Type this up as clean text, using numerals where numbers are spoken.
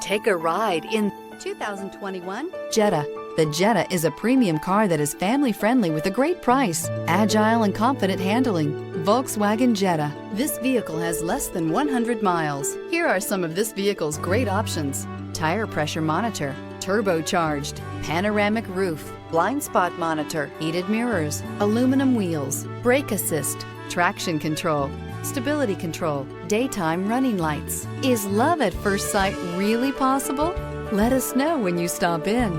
Take a ride in 2021 Jetta. The Jetta is a premium car that is family-friendly with a great price, agile and confident handling. Volkswagen Jetta. This vehicle has less than 100 miles. Here are some of this vehicle's great options: tire pressure monitor, turbocharged, panoramic roof, blind spot monitor, heated mirrors, aluminum wheels, brake assist, traction control, stability control, daytime running lights. Is love at first sight really possible? Let us know when you stop in.